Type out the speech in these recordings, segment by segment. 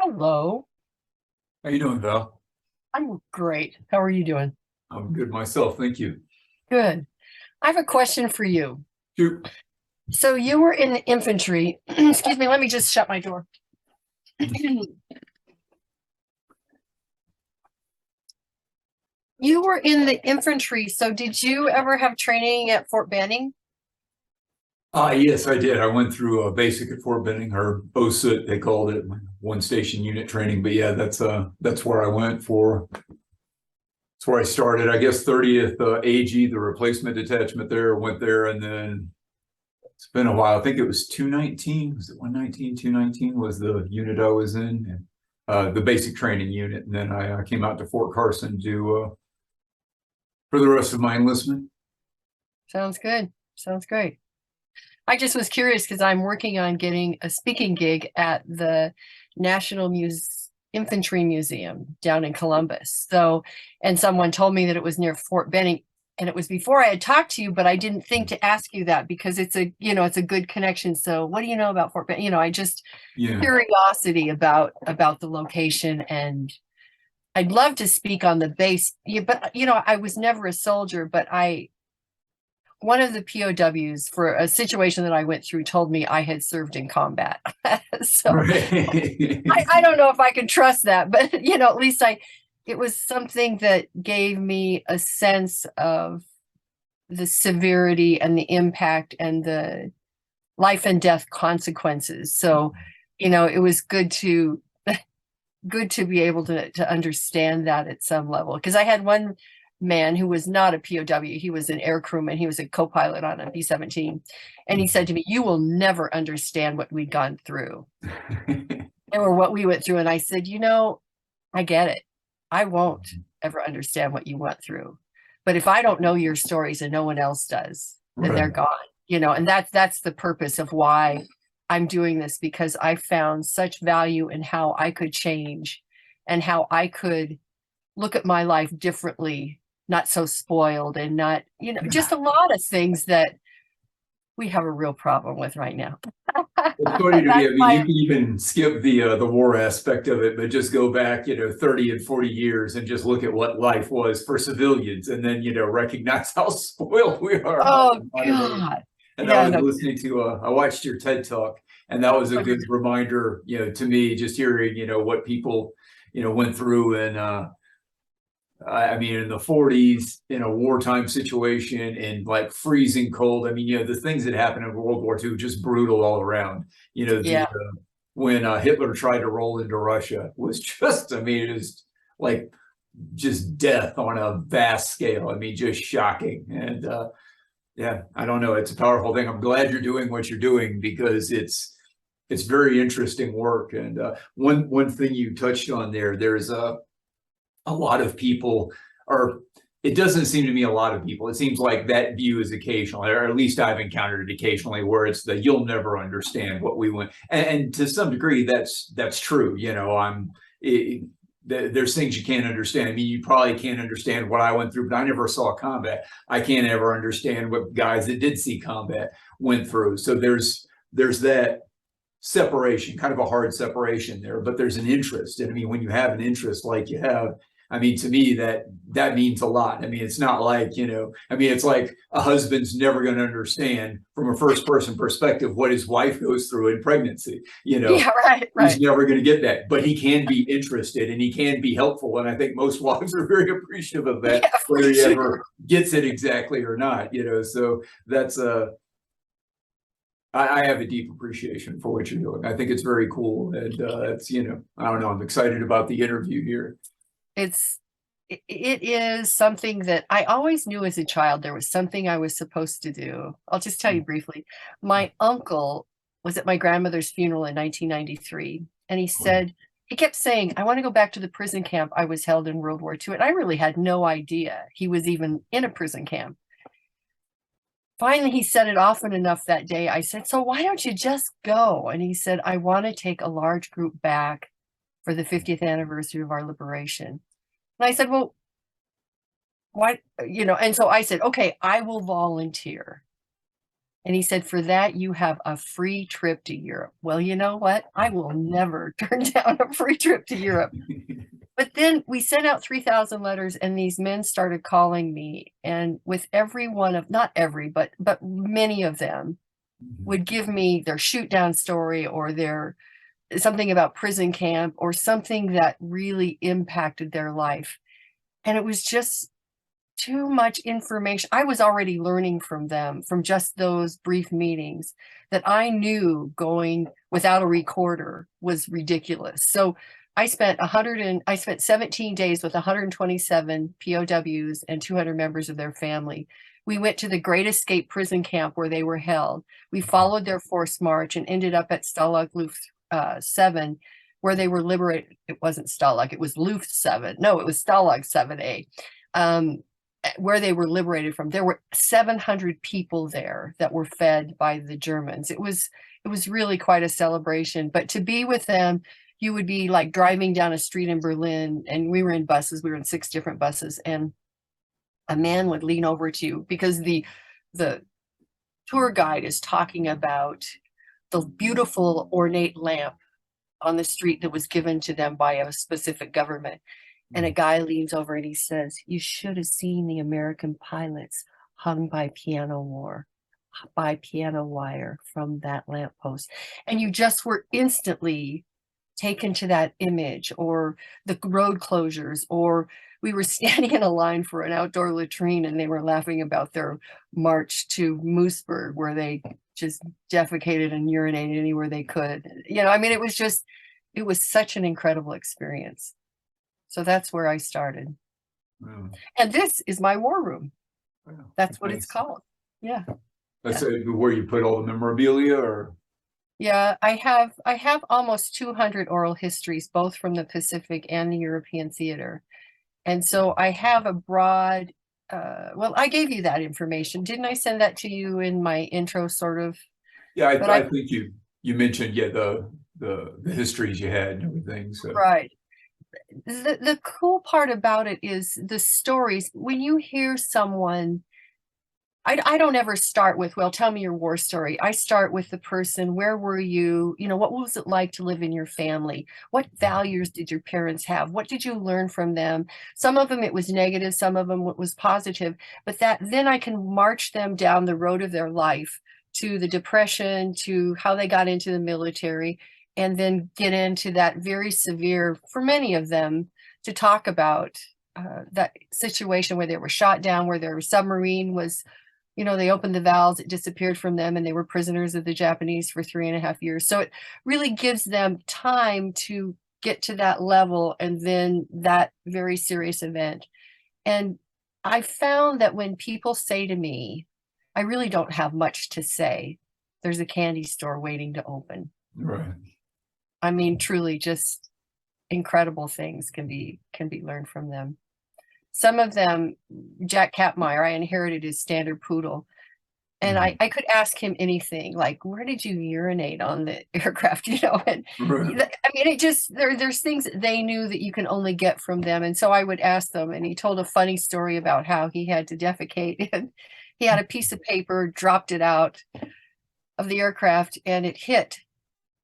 Hello. How you doing, Val? I'm great. How are you doing? I'm good myself, thank you. Good. I have a question for you. Shoot. So you were in the infantry. Excuse me, let me just shut my door. You were in the infantry. So did you ever have training at Fort Benning? Yes, I did. I went through a basic at Fort Benning, or OSUT, they called it, one station unit training. But yeah, that's where I went for. That's where I started. I guess 30th AG, the replacement detachment there, went there, and then it's been a while. I think it was 219. Was it 119? 219 was the unit I was in, the basic training unit, and then I came out to Fort Carson to for the rest of my enlistment. Sounds good. Sounds great. I just was curious because I'm working on getting a speaking gig at the National Infantry Museum down in Columbus. So, and someone told me that it was near Fort Benning, and it was before I had talked to you, but I didn't think to ask you that because it's a good connection. So, what do you know about Fort Benning? I just Yeah. curiosity about the location, and I'd love to speak on the base. Yeah, but I was never a soldier, but one of the POWs for a situation that I went through told me I had served in combat. So Right. I don't know if I can trust that, but at least it was something that gave me a sense of the severity and the impact and the life and death consequences. So, it was good to be able to understand that at some level. Because I had one man who was not a POW. He was an air crewman. He was a co-pilot on a B-17. And he said to me, "You will never understand what we'd gone through or what we went through." And I said, I get it. I won't ever understand what you went through. But if I don't know your stories and no one else does, then they're Right. gone. And that's the purpose of why I'm doing this, because I found such value in how I could change and how I could look at my life differently, not so spoiled, and not, just a lot of things that we have a real problem with right now. It's funny to me. That's I mean, you my can even skip the war aspect of it, but just go back, 30 and 40 years and just look at what life was for civilians, and then recognize how spoiled we are oh in a lot of ways. God. And I Yeah, was no. listening to I watched your TED talk, and that was a Okay. good reminder, to me, just hearing, what people, went through. And I mean, in the 40s, in a wartime situation, in like freezing cold. I mean, the things that happened in World War II, just brutal all around. The Yeah. when Hitler tried to roll into Russia was just, I mean, it was like just death on a vast scale. I mean, just shocking. And yeah, I don't know. It's a powerful thing. I'm glad you're doing what you're doing because it's very interesting work. And one thing you touched on there, there's a lot of people, or it doesn't seem to me a lot of people. It seems like that view is occasionally, or at least I've encountered it occasionally, where it's the you'll never understand what we went. And to some degree, that's true. There's things you can't understand. I mean, you probably can't understand what I went through, but I never saw combat. I can't ever understand what guys that did see combat went through. So there's that separation, kind of a hard separation there, but there's an interest. And I mean, when you have an interest like you have, I mean, to me, that means a lot. I mean, it's not like, I mean, it's like a husband's never going to understand from a first person perspective what his wife goes through in pregnancy. Yeah, right, He's right. never going to get that, but he can be interested and he can be helpful. And I think most wives are very appreciative of that, Yeah, whether for he ever sure. gets it exactly or not. So that's I have a deep appreciation for what you're doing. I think it's very cool. And it's, I don't know, I'm excited about the interview here. It is something that I always knew as a child there was something I was supposed to do. I'll just tell you briefly. My uncle was at my grandmother's funeral in 1993, and he kept saying, "I want to go back to the prison camp I was held in World War II." And I really had no idea he was even in a prison camp. Finally, he said it often enough that day. I said, "So why don't you just go?" And he said, "I want to take a large group back for the 50th anniversary of our liberation." And I said, "Well, why?" And so I said, "Okay, I will volunteer." And he said, for that, you have a free trip to Europe. Well, you know what? I will never turn down a free trip to Europe. But then we sent out 3,000 letters, and these men started calling me. And with every one of, not every, but many of them would give me their shoot down story, or their something about prison camp, or something that really impacted their life. And it was just too much information. I was already learning from them from just those brief meetings that I knew going without a recorder was ridiculous. So I spent 17 days with 127 POWs and 200 members of their family. We went to the Great Escape prison camp where they were held. We followed their forced march and ended up at Stalag Luft 7, where they were liberated. It wasn't Stalag, it was Luft 7. No, it was Stalag 7A. Where they were liberated from. There were 700 people there that were fed by the Germans. It was really quite a celebration. But to be with them, you would be like driving down a street in Berlin, and we were in buses. We were in 6 different buses, and a man would lean over to you because the tour guide is talking about the beautiful ornate lamp on the street that was given to them by a specific government. And a guy leans over and he says, you should have seen the American pilots hung by piano wire from that lamppost. And you just were instantly taken to that image, or the road closures, or we were standing in a line for an outdoor latrine, and they were laughing about their march to Moosburg, where they just defecated and urinated anywhere they could. You know, I mean, it was such an incredible experience. So that's where I started. Wow. And this is my war room. Wow. That's what it's called. Yeah. That's where you put all the memorabilia, or? Yeah, I have almost 200 oral histories, both from the Pacific and the European theater. And so I have a broad, well, I gave you that information. Didn't I send that to you in my intro, sort of? Yeah, I think you mentioned, the histories you had and everything. So. Right. The cool part about it is the stories. When you hear someone, I don't ever start with, well, tell me your war story. I start with the person. Where were you? You know, what was it like to live in your family? What values did your parents have? What did you learn from them? Some of them it was negative, some of them it was positive, but then I can march them down the road of their life to the Depression, to how they got into the military, and then get into that very severe, for many of them, to talk about that situation where they were shot down, where their submarine was, you know, they opened the valves, it disappeared from them, and they were prisoners of the Japanese for 3.5 years. So it really gives them time to get to that level, and then that very serious event. And I found that when people say to me, I really don't have much to say, there's a candy store waiting to open. Right. I mean, truly just incredible things can be learned from them. Some of them, Jack Kapmeyer, I inherited his standard poodle. And I could ask him anything, like, where did you urinate on the aircraft? You know, and Right. I mean, it just, there's things that they knew that you can only get from them. And so I would ask them, and he told a funny story about how he had to defecate, and he had a piece of paper, dropped it out of the aircraft, and it hit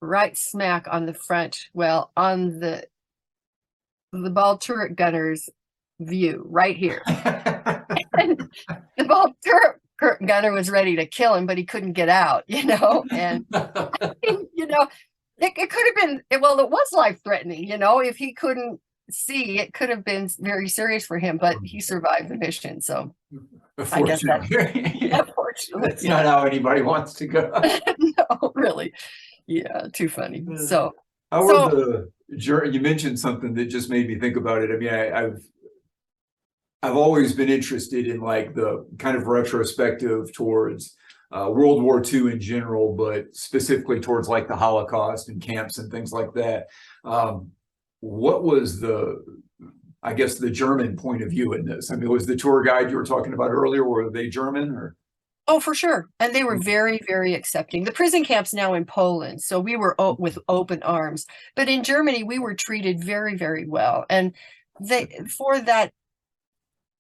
right smack on the front, well, on the ball turret gunner's view right here. And the ball turret gunner was ready to kill him, but he couldn't get out, you know. And you know, it could have been, well, it was life-threatening, you know. If he couldn't see, it could have been very serious for him, but he survived the mission. So I guess that, unfortunately, that's not how anybody wants to go. No, really. Yeah, too funny. So how were the journey? You mentioned something that just made me think about it. I mean, I've always been interested in like the kind of retrospective towards World War II in general, but specifically towards like the Holocaust and camps and things like that. What was I guess the German point of view in this? I mean, was the tour guide you were talking about earlier, were they German or? Oh, for sure. And they were very, very accepting. The prison camp's now in Poland, so we were with open arms. But in Germany, we were treated very, very well. And for that,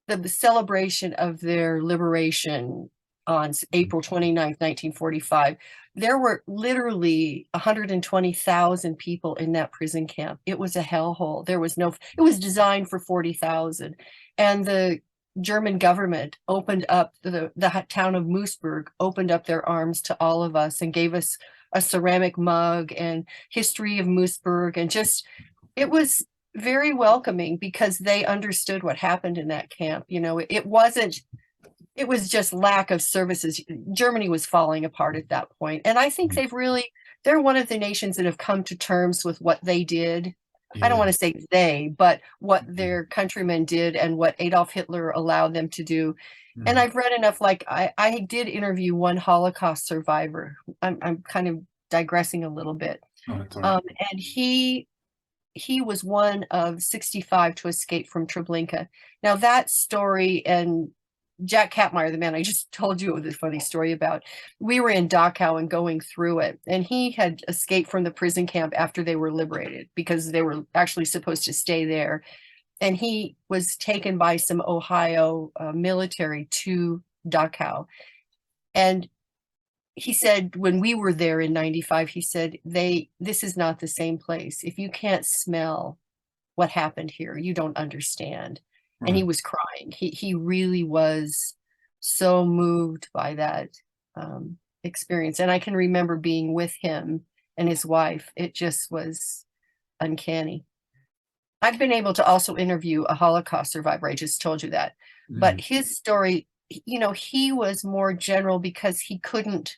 the celebration of their liberation, on April 29th, 1945, there were literally 120,000 people in that prison camp. It was a hellhole. It was designed for 40,000. And the German government opened up, the town of Moosburg opened up their arms to all of us and gave us a ceramic mug and history of Moosburg. And just, it was very welcoming because they understood what happened in that camp. It was just lack of services. Germany was falling apart at that point. And I think they're one of the nations that have come to terms with what they did. I don't want to say they, but what their countrymen did and what Adolf Hitler allowed them to do. And I've read enough, like I did interview one Holocaust survivor. I'm kind of digressing a little bit. And he was one of 65 to escape from Treblinka. Now that story, and Jack Kapmeyer, the man I just told you the funny story about, we were in Dachau and going through it, and he had escaped from the prison camp after they were liberated because they were actually supposed to stay there. And he was taken by some Ohio military to Dachau. And he said, when we were there in 95, he said, this is not the same place. If you can't smell what happened here, you don't understand. And he was crying. He really was so moved by that experience. And I can remember being with him and his wife. It just was uncanny. I've been able to also interview a Holocaust survivor. I just told you that. But his story, he was more general because he couldn't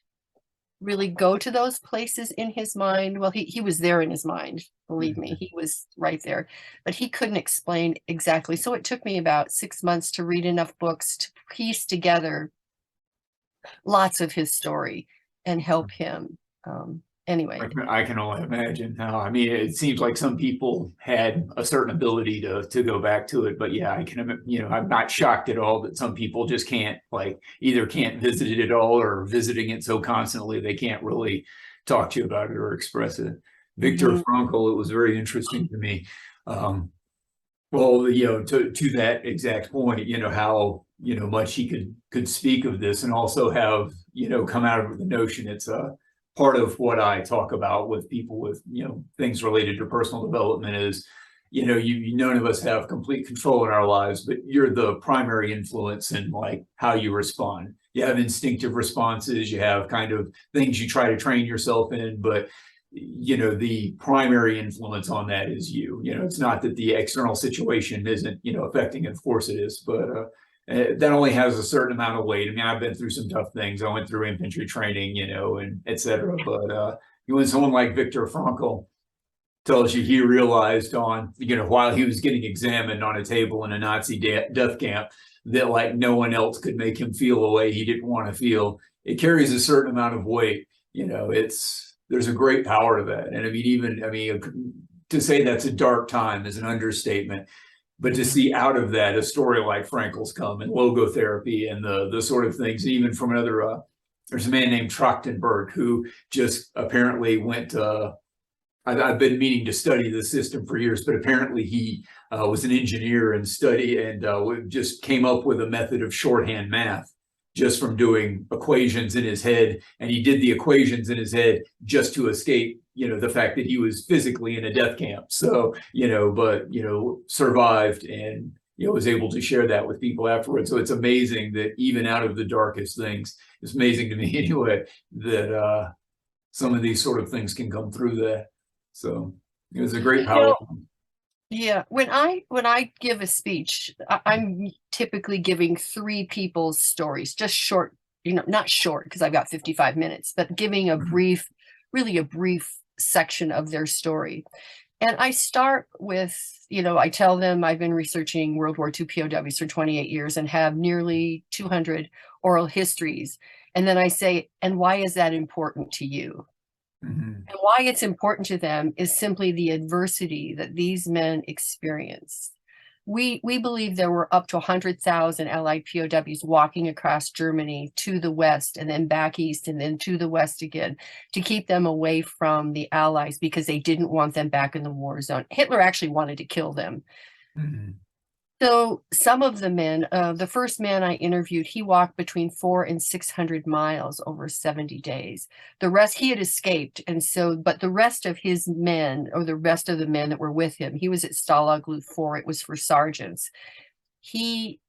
really go to those places in his mind. Well, he was there in his mind, believe me, he was right there, but he couldn't explain exactly. So it took me about 6 months to read enough books to piece together lots of his story and help him. Anyway, I can only imagine how. I mean, it seems like some people had a certain ability to go back to it, but yeah, I can. I'm not shocked at all that some people just can't, like, either can't visit it at all, or visiting it so constantly they can't really talk to you about it or express it. Viktor Frankl, it was very interesting to me. Well, to that exact point, how much he could speak of this, and also have come out of the notion it's a part of what I talk about with people with, things related to personal development is, none of us have complete control in our lives, but you're the primary influence in like how you respond. You have instinctive responses, you have kind of things you try to train yourself in, but the primary influence on that is you. It's not that the external situation isn't, affecting it. Of course it is, but that only has a certain amount of weight. I mean, I've been through some tough things. I went through infantry training, and et cetera. But when someone like Viktor Frankl tells you he realized while he was getting examined on a table in a Nazi death camp, that like no one else could make him feel a way he didn't want to feel, it carries a certain amount of weight. There's a great power to that. And to say that's a dark time is an understatement. But to see out of that a story like Frankl's come, and logotherapy and the sort of things, even from another, there's a man named Trachtenberg who just apparently went to, I've been meaning to study the system for years, but apparently he was an engineer and just came up with a method of shorthand math just from doing equations in his head. And he did the equations in his head just to escape the fact that he was physically in a death camp. So, survived and, was able to share that with people afterwards. So it's amazing that even out of the darkest things, it's amazing to me anyway, that some of these sort of things can come through that. So it was a great power. Yeah, when I give a speech, I'm typically giving 3 people's stories, just short, not short because I've got 55 minutes, but giving a brief section of their story. And I start with, I tell them I've been researching World War II POWs for 28 years and have nearly 200 oral histories. And then I say, and why is that important to you? And why it's important to them is simply the adversity that these men experienced. We believe there were up to 100,000 Allied POWs walking across Germany to the west and then back east and then to the west again to keep them away from the Allies because they didn't want them back in the war zone. Hitler actually wanted to kill them. So some of the men, the first man I interviewed, he walked between 400 and 600 miles over 70 days. The rest, he had escaped. And so, but the rest of his men, or the rest of the men that were with him, he was at Stalag 4, it was for sergeants. He,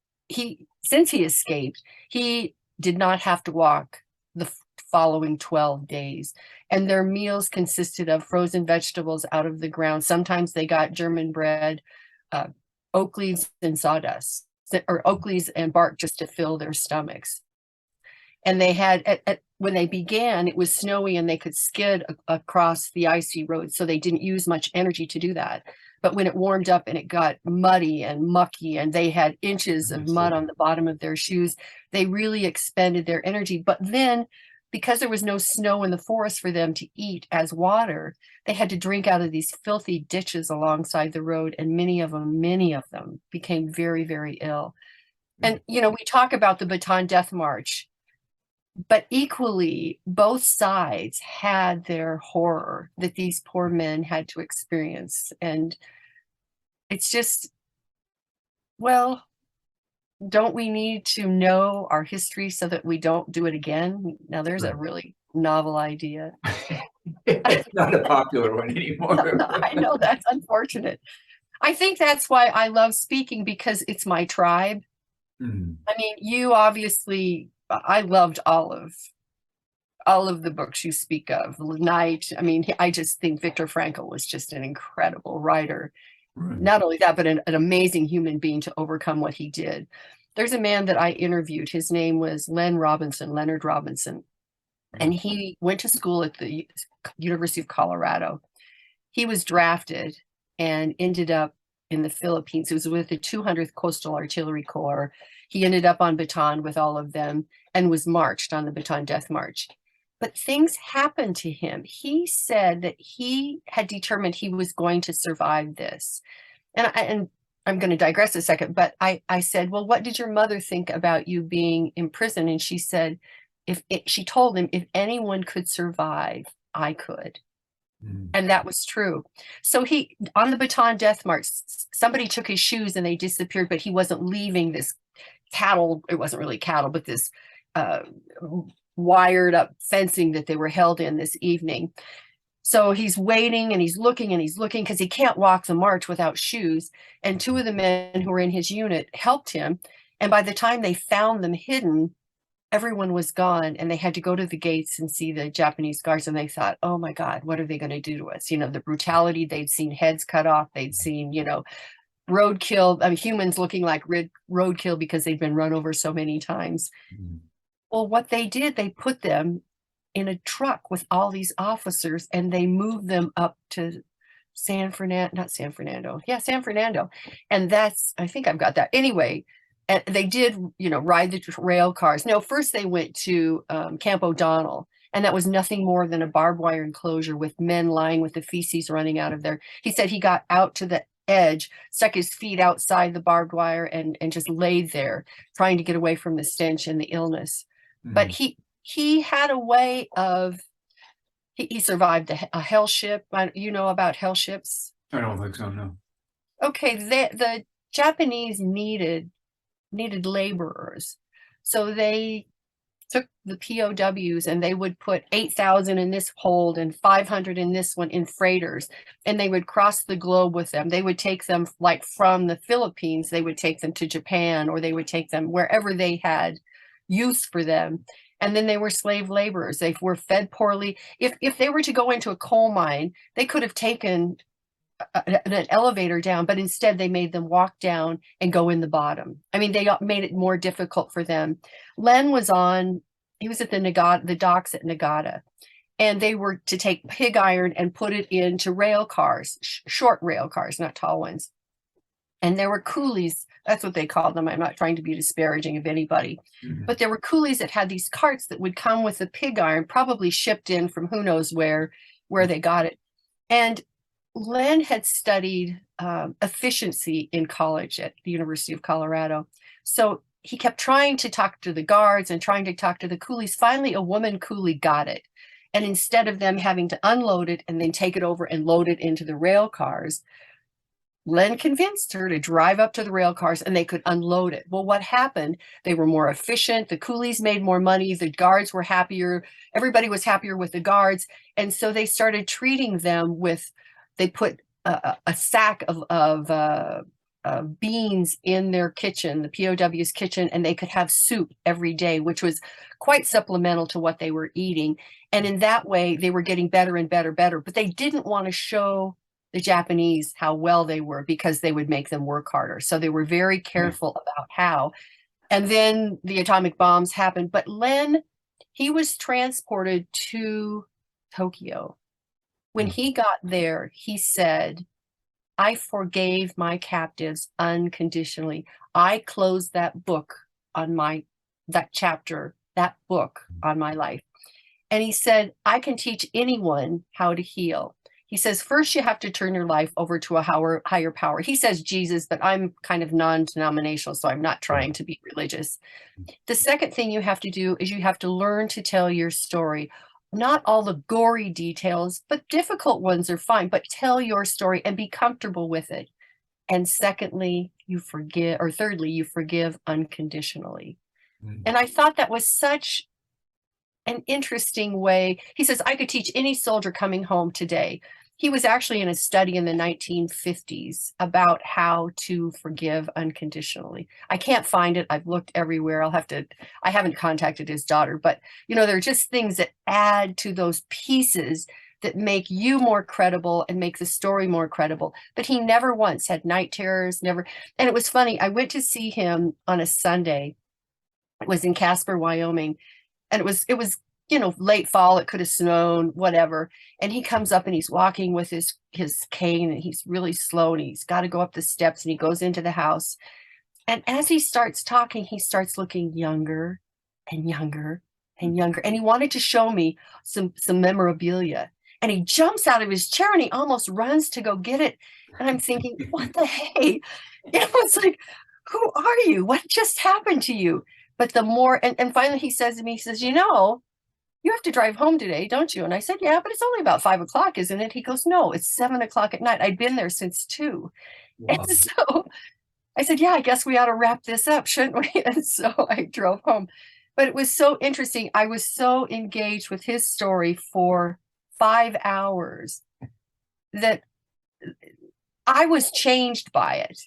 since he escaped, he did not have to walk the following 12 days. And their meals consisted of frozen vegetables out of the ground. Sometimes they got German bread, oak leaves and sawdust, or oak leaves and bark, just to fill their stomachs. And they had, when they began, it was snowy and they could skid across the icy road. So they didn't use much energy to do that. But when it warmed up and it got muddy and mucky and they had inches of mud on the bottom of their shoes, they really expended their energy. But then, because there was no snow in the forest for them to eat as water, they had to drink out of these filthy ditches alongside the road. And many of them became very, very ill. And, you know, we talk about the Bataan Death March, but equally, both sides had their horror that these poor men had to experience. And it's just, well, don't we need to know our history so that we don't do it again? Now, there's a really novel idea. It's not a popular one anymore. I know, that's unfortunate. I think that's why I love speaking, because it's my tribe. I mean, you obviously, I loved all of the books you speak of. Night. I mean, I just think Viktor Frankl was just an incredible writer. Not only that, but an amazing human being to overcome what he did. There's a man that I interviewed. His name was Leonard Robinson, and he went to school at the University of Colorado. He was drafted and ended up in the Philippines. It was with the 200th Coastal Artillery Corps. He ended up on Bataan with all of them and was marched on the Bataan Death March. But things happened to him. He said that he had determined he was going to survive this. And I'm going to digress a second, but I said, well, what did your mother think about you being in prison? And she said, she told him, if anyone could survive, I could. And that was true. So he, on the Bataan Death March, somebody took his shoes and they disappeared, but he wasn't leaving this cattle. It wasn't really cattle, but this wired up fencing that they were held in this evening. So he's waiting and he's looking because he can't walk the march without shoes. And two of the men who were in his unit helped him. And by the time they found them hidden, everyone was gone, and they had to go to the gates and see the Japanese guards. And they thought, oh my God, what are they going to do to us? You know, the brutality, they'd seen heads cut off. They'd seen, you know, roadkill, I mean, humans looking like roadkill because they'd been run over so many times. Well, what they did, they put them in a truck with all these officers and they moved them up to San Fernando. And that's, I think I've got that. Anyway, and they did, you know, ride the rail cars. No, first they went to Camp O'Donnell, and that was nothing more than a barbed wire enclosure with men lying with the feces running out of there. He said he got out to the edge, stuck his feet outside the barbed wire and just laid there trying to get away from the stench and the illness. But he had a way of, he survived a hell ship. You know about hell ships? I don't think so, no. Okay, the Japanese needed laborers. So they took the POWs and they would put 8,000 in this hold and 500 in this one in freighters, and they would cross the globe with them. They would take them, like from the Philippines, they would take them to Japan, or they would take them wherever they had use for them. And then they were slave laborers. They were fed poorly. If they were to go into a coal mine, they could have taken an elevator down, but instead they made them walk down and go in the bottom. I mean, they made it more difficult for them. Len was he was at the docks at Nagata, and they were to take pig iron and put it into rail cars, short rail cars, not tall ones. And there were coolies, that's what they called them. I'm not trying to be disparaging of anybody, but there were coolies that had these carts that would come with the pig iron, probably shipped in from who knows where they got it. And Len had studied efficiency in college at the University of Colorado. So he kept trying to talk to the guards and trying to talk to the coolies. Finally, a woman coolie got it. And instead of them having to unload it and then take it over and load it into the rail cars, Len convinced her to drive up to the rail cars and they could unload it. Well, what happened? They were more efficient. The coolies made more money. The guards were happier. Everybody was happier with the guards. And so they started treating them with, they put a sack of beans in their kitchen, the POW's kitchen, and they could have soup every day, which was quite supplemental to what they were eating. And in that way, they were getting better and better, but they didn't want to show the Japanese how well they were because they would make them work harder. So they were very careful about how. And then the atomic bombs happened. But Len, he was transported to Tokyo. When he got there, he said, I forgave my captives unconditionally. I closed that book on that chapter, that book on my life. And he said, I can teach anyone how to heal. He says, first, you have to turn your life over to a higher power. He says Jesus, but I'm kind of non-denominational, so I'm not trying to be religious. The second thing you have to do is you have to learn to tell your story. Not all the gory details, but difficult ones are fine, but tell your story and be comfortable with it. And secondly, you forgive, or thirdly, you forgive unconditionally. And I thought that was such an interesting way. He says, I could teach any soldier coming home today. He was actually in a study in the 1950s about how to forgive unconditionally. I can't find it. I've looked everywhere. I haven't contacted his daughter, but there are just things that add to those pieces that make you more credible and make the story more credible. But he never once had night terrors, never. And it was funny. I went to see him on a Sunday. It was in Casper, Wyoming. And it was late fall, it could have snowed, whatever. And he comes up and he's walking with his cane and he's really slow and he's got to go up the steps and he goes into the house. And as he starts talking, he starts looking younger and younger and younger. And he wanted to show me some memorabilia. And he jumps out of his chair and he almost runs to go get it. And I'm thinking, what the hey? It's like, who are you? What just happened to you? But the more, and finally he says to me, he says, you have to drive home today, don't you? And I said, yeah, but it's only about 5 o'clock, isn't it? He goes, no, it's 7 o'clock at night. I'd been there since 2. Wow. And so I said, yeah, I guess we ought to wrap this up, shouldn't we? And so I drove home. But it was so interesting. I was so engaged with his story for 5 hours that I was changed by it.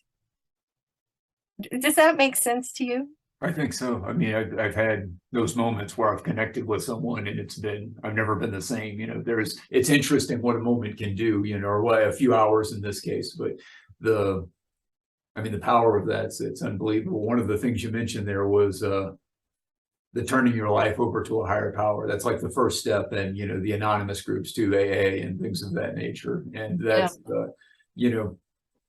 Does that make sense to you? I think so. I mean, I've had those moments where I've connected with someone and I've never been the same. It's interesting what a moment can do, or what a few hours in this case, but the power of that, it's unbelievable. One of the things you mentioned there was the turning your life over to a higher power. That's like the first step in, the anonymous groups too, AA and things of that nature. And that's,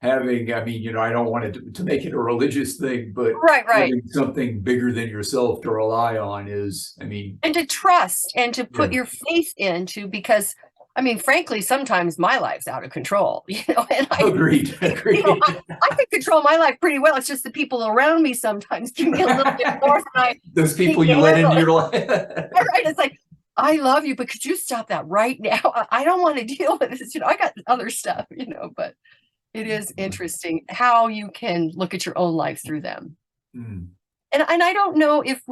having, I don't want it to make it a religious thing, but right. having something bigger than yourself to rely on is, and to trust and to put your faith into, because frankly, sometimes my life's out of control, and Agreed. I can control my life pretty well. It's just the people around me sometimes give me a little bit more than those people you let into your life. Right. It's like, I love you, but could you stop that right now? I don't want to deal with this. I got other stuff, but it is interesting how you can look at your own life through them. And I don't know if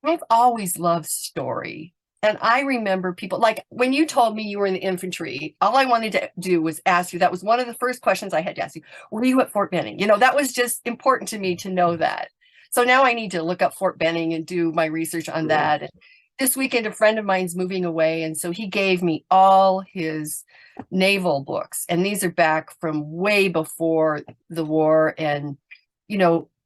I've always loved story. And I remember people, like when you told me you were in the infantry, all I wanted to do was ask you, that was one of the first questions I had to ask you. Were you at Fort Benning? That was just important to me to know that. So now I need to look up Fort Benning and do my research on that. And this weekend, a friend of mine's moving away. And so he gave me all his naval books. And these are back from way before the war. And,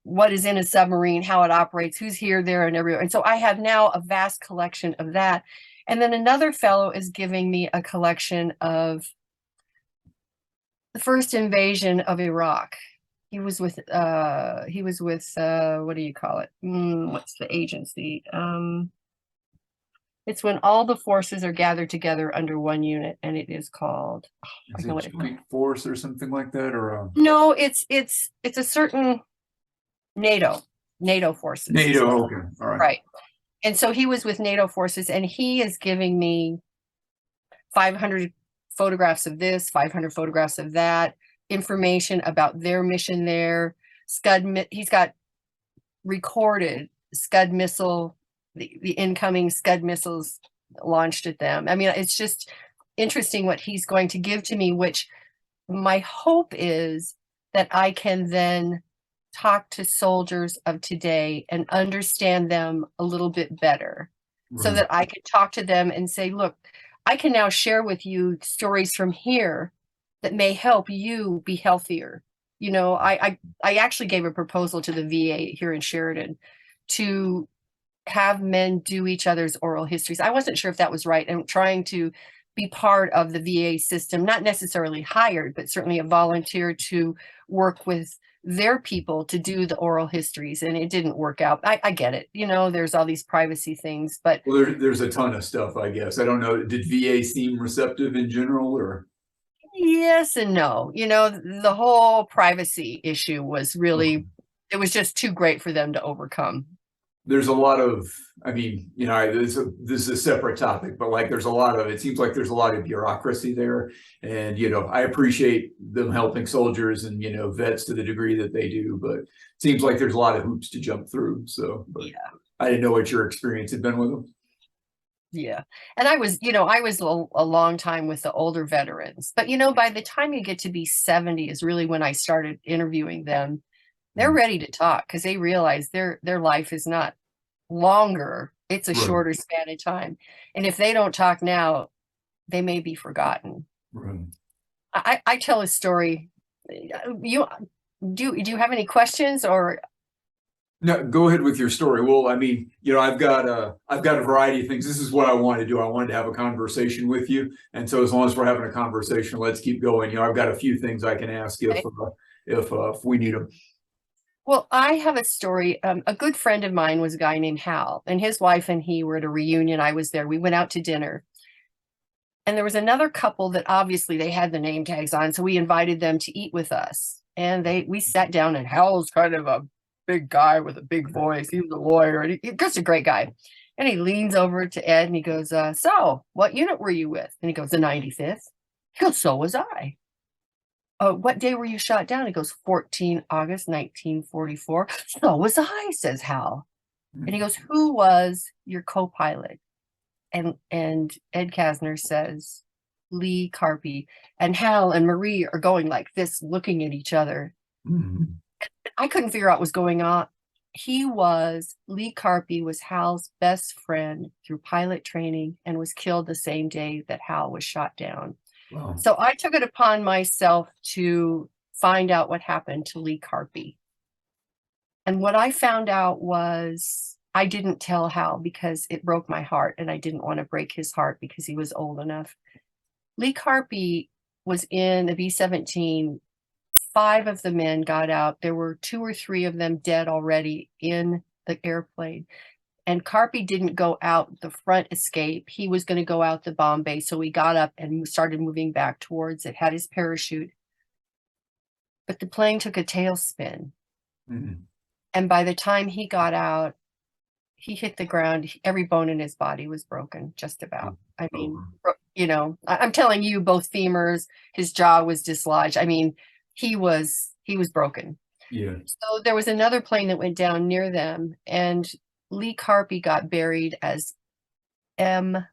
what is in a submarine, how it operates, who's here, there, and everywhere. And so I have now a vast collection of that. And then another fellow is giving me a collection of the first invasion of Iraq. He was with what do you call it? What's the agency? It's when all the forces are gathered together under one unit, and it is called Joint Force or something like that, or no, it's a certain NATO forces. NATO, okay, all right. Right. And so he was with NATO forces, and he is giving me 500 photographs of this, 500 photographs of that, information about their mission there. He's got recorded Scud missile, the incoming Scud missiles launched at them. I mean, it's just interesting what he's going to give to me, which my hope is that I can then talk to soldiers of today and understand them a little bit better, so that I can talk to them and say, look, I can now share with you stories from here that may help you be healthier. You know, I actually gave a proposal to the VA here in Sheridan to have men do each other's oral histories. I wasn't sure if that was right. And trying to be part of the VA system, not necessarily hired, but certainly a volunteer to work with their people to do the oral histories. And it didn't work out. I get it. You know, there's all these privacy things, but well, there's a ton of stuff, I guess. I don't know. Did VA seem receptive in general, or? yes and no. You know, the whole privacy issue was really, it was just too great for them to overcome. There's a lot of, I mean, you know, this is a separate topic, but like there's a lot of, it seems like there's a lot of bureaucracy there. And, you know, I appreciate them helping soldiers and, you know, vets to the degree that they do, but it seems like there's a lot of hoops to jump through. So, but yeah. I didn't know what your experience had been with them. Yeah. And I was, you know, I was a long time with the older veterans, but, you know, by the time you get to be 70 is really when I started interviewing them. They're ready to talk because they realize their life is not longer. It's a shorter span of time. And if they don't talk now, they may be forgotten. I tell a story. Do you have any questions or? No, go ahead with your story. Well, I mean, you know, I've got a variety of things. This is what I want to do. I wanted to have a conversation with you. And so as long as we're having a conversation, let's keep going. You know, I've got a few things I can ask you if we need them. Well, I have a story. A good friend of mine was a guy named Hal, and his wife and he were at a reunion. I was there. We went out to dinner. And there was another couple that obviously they had the name tags on. So we invited them to eat with us. And we sat down, and Hal's kind of a big guy with a big voice. He was a lawyer, and he's just a great guy. And he leans over to Ed and he goes, so what unit were you with? And he goes, the 95th. He goes, so was I. What day were you shot down? He goes, 14 August 1944. So was I, says Hal. And he goes, who was your co-pilot? And Ed Kasner says, Lee Carpy. And Hal and Marie are going like this, looking at each other. I couldn't figure out what was going on. Lee Carpy was Hal's best friend through pilot training and was killed the same day that Hal was shot down. Wow. So I took it upon myself to find out what happened to Lee Carpy. And what I found out was I didn't tell Hal because it broke my heart, and I didn't want to break his heart because he was old enough. Lee Carpy was in the B-17. 5 of the men got out. There were 2 or 3 of them dead already in the airplane. And Carpy didn't go out the front escape. He was going to go out the bomb bay. So we got up and started moving back towards it, had his parachute. But the plane took a tailspin. And by the time he got out, he hit the ground. Every bone in his body was broken, just about. I mean, you know, I'm telling you, both femurs, his jaw was dislodged. I mean, he was broken. Yeah. So there was another plane that went down near them, and Lee Carpy got buried as X60.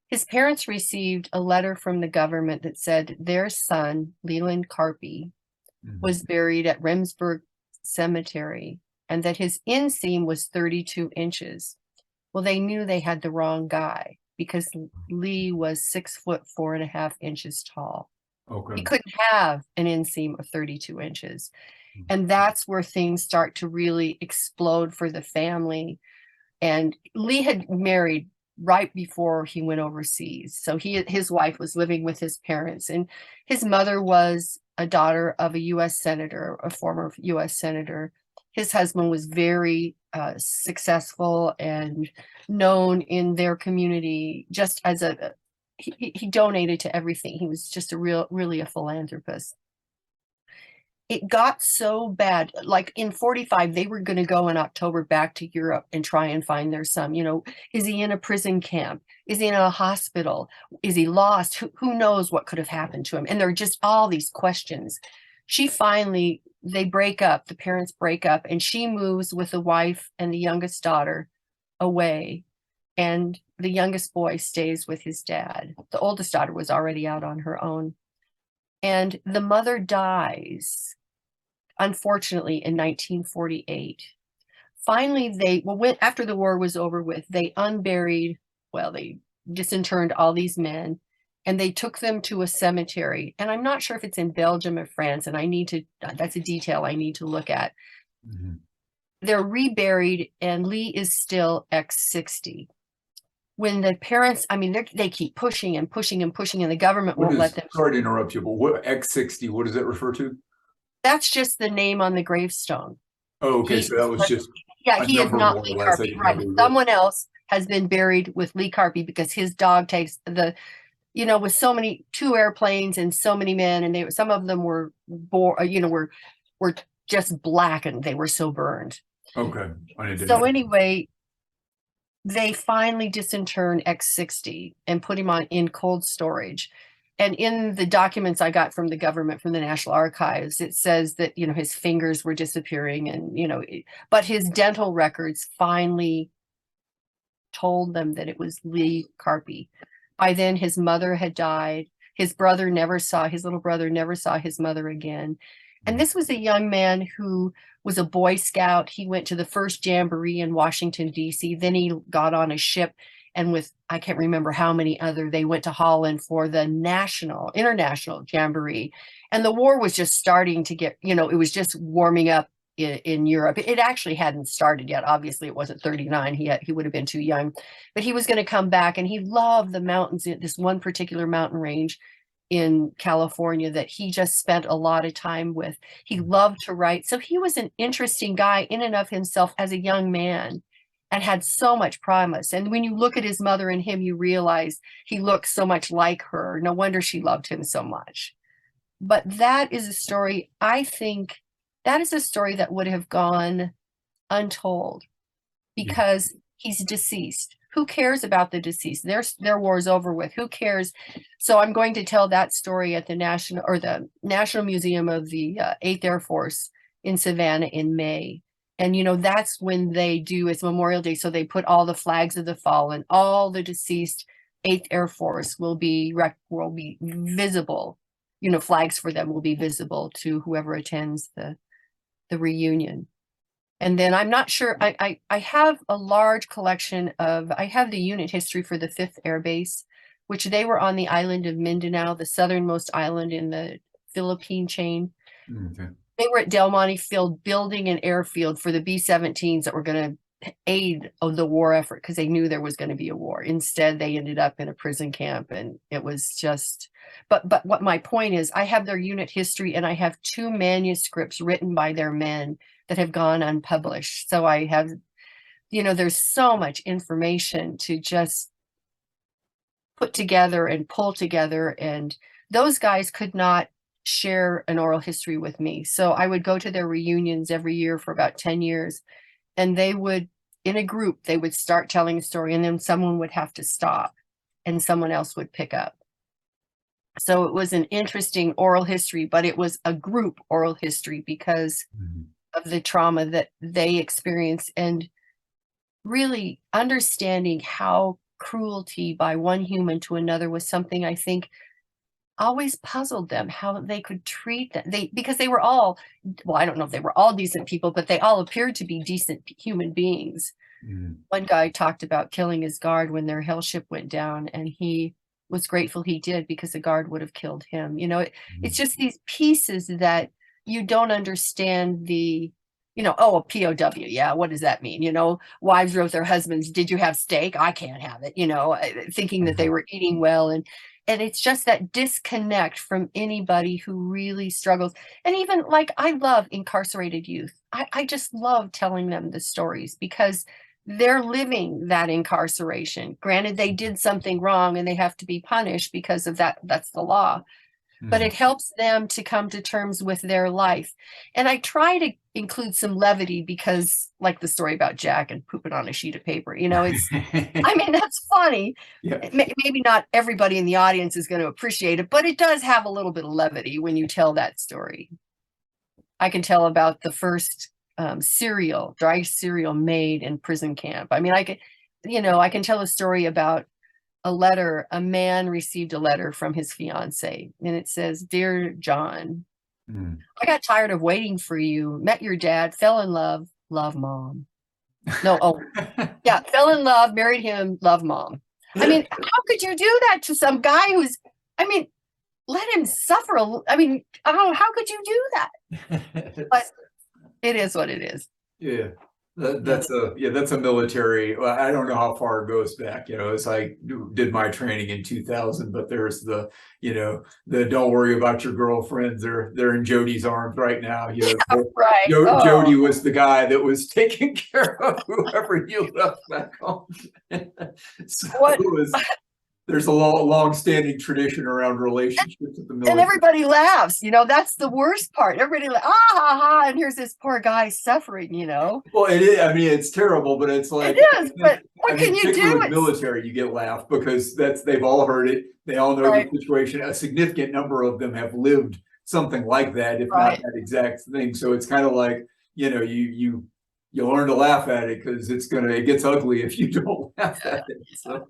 His parents received a letter from the government that said their son, Leland Carpy, was buried at Remsburg Cemetery, and that his inseam was 32 inches. Well, they knew they had the wrong guy because Lee was 6 foot 4.5 inches tall. Okay. He couldn't have an inseam of 32 inches. And that's where things start to really explode for the family. And Lee had married right before he went overseas. So his wife was living with his parents, and his mother was a daughter of a U.S. senator, a former U.S. senator. His husband was very successful and known in their community just as he donated to everything. He was just really a philanthropist. it got so bad. Like in 45, they were going to go in October back to Europe and try and find their son. You know, is he in a prison camp? Is he in a hospital? Is he lost? Who knows what could have happened to him? And there are just all these questions. They break up, the parents break up, and she moves with the wife and the youngest daughter away. And the youngest boy stays with his dad. The oldest daughter was already out on her own. And the mother dies, unfortunately, in 1948. Finally, after the war was over with, they they disinterred all these men, and they took them to a cemetery. And I'm not sure if it's in Belgium or France, and that's a detail I need to look at. Mhm. They're reburied, and Lee is still X60. When the parents, I mean, they keep pushing and pushing and pushing, and the government won't let them. Sorry to interrupt you, but what X60, what does that refer to? That's just the name on the gravestone. Oh, okay, so that was just a He is number not more or Lee less. Carpy, right? Someone else has been buried with Lee Carpy because his dog takes with so many, 2 airplanes and so many men, and some of them were were just black, and they were so burned. Okay. I didn't So know. anyway, they finally disinterred X60 and put him in cold storage. And in the documents I got from the government, from the National Archives, it says that, his fingers were disappearing, and, but his dental records finally told them that it was Lee Carpy. By then, his mother had died. His little brother never saw his mother again. And this was a young man who was a Boy Scout. He went to the first jamboree in Washington, D.C. Then he got on a ship, and with, I can't remember how many they went to Holland for the international jamboree. And the war was just starting to get, it was just warming up in Europe. It actually hadn't started yet. Obviously, it wasn't 39. He would have been too young. But he was going to come back, and he loved the mountains, this one particular mountain range in California that he just spent a lot of time with. He loved to write. So he was an interesting guy in and of himself as a young man, and had so much promise. And when you look at his mother and him, you realize he looks so much like her. No wonder she loved him so much. But that is a story, I think, that would have gone untold because he's deceased. Who cares about the deceased? Their war's over with. Who cares? So I'm going to tell that story at the National Museum of the 8th Air Force in Savannah in May. And, that's when it's Memorial Day. So they put all the flags of the fallen, all the deceased 8th Air Force will be visible. Flags for them will be visible to whoever attends the reunion. And then I'm not sure, I have a large collection I have the unit history for the 5th Air Base, which they were on the island of Mindanao, the southernmost island in the Philippine chain. Okay. They were at Del Monte Field building an airfield for the B-17s that were going to aid of the war effort because they knew there was going to be a war. Instead, they ended up in a prison camp, and it was just, but what my point is, I have their unit history, and I have 2 manuscripts written by their men that have gone unpublished. So I have, there's so much information to just put together and pull together, and those guys could not share an oral history with me. So I would go to their reunions every year for about 10 years, and they would, in a group, they would start telling a story, and then someone would have to stop and someone else would pick up. So it was an interesting oral history, but it was a group oral history because of the trauma that they experienced, and really understanding how cruelty by one human to another was something I think always puzzled them, how they could treat them. Because they were all, well, I don't know if they were all decent people, but they all appeared to be decent human beings. One guy talked about killing his guard when their hell ship went down, and he was grateful he did because the guard would have killed him. It's just these pieces that you don't understand a POW. Yeah, what does that mean? Wives wrote their husbands, did you have steak? I can't have it, thinking that they were eating well. And it's just that disconnect from anybody who really struggles. And even like, I love incarcerated youth. I just love telling them the stories because they're living that incarceration. Granted, they did something wrong and they have to be punished because of that. That's the law. but it helps them to come to terms with their life. And I try to include some levity because, like the story about Jack and pooping on a sheet of paper, it's, I mean, that's funny. Yeah. Maybe not everybody in the audience is going to appreciate it, but it does have a little bit of levity when you tell that story. I can tell about the first dry cereal made in prison camp. I mean, I can tell a story about a man received a letter from his fiance, and it says, "Dear John, I got tired of waiting for you, met your dad, fell in love, love mom." No, yeah, fell in love, married him, love mom. I mean, how could you do that to some guy let him suffer? How could you do that? But it is what it is. Yeah. That's a military. Well, I don't know how far it goes back. It's like did my training in 2000, but there's the don't worry about your girlfriends. They're in Jody's arms right now. Right. Jody was the guy that was taking care of whoever you left back home. There's a long-standing tradition around relationships with the military. And everybody laughs, that's the worst part. Everybody and here's this poor guy suffering, Well, it is. I mean, it's terrible, but it's like it is. But what can you do? With military, you get laughed because they've all heard it. They all know the situation. A significant number of them have lived something like that, if not that exact thing. So it's kind of like you learn to laugh at it because it gets ugly if you don't laugh at it. So.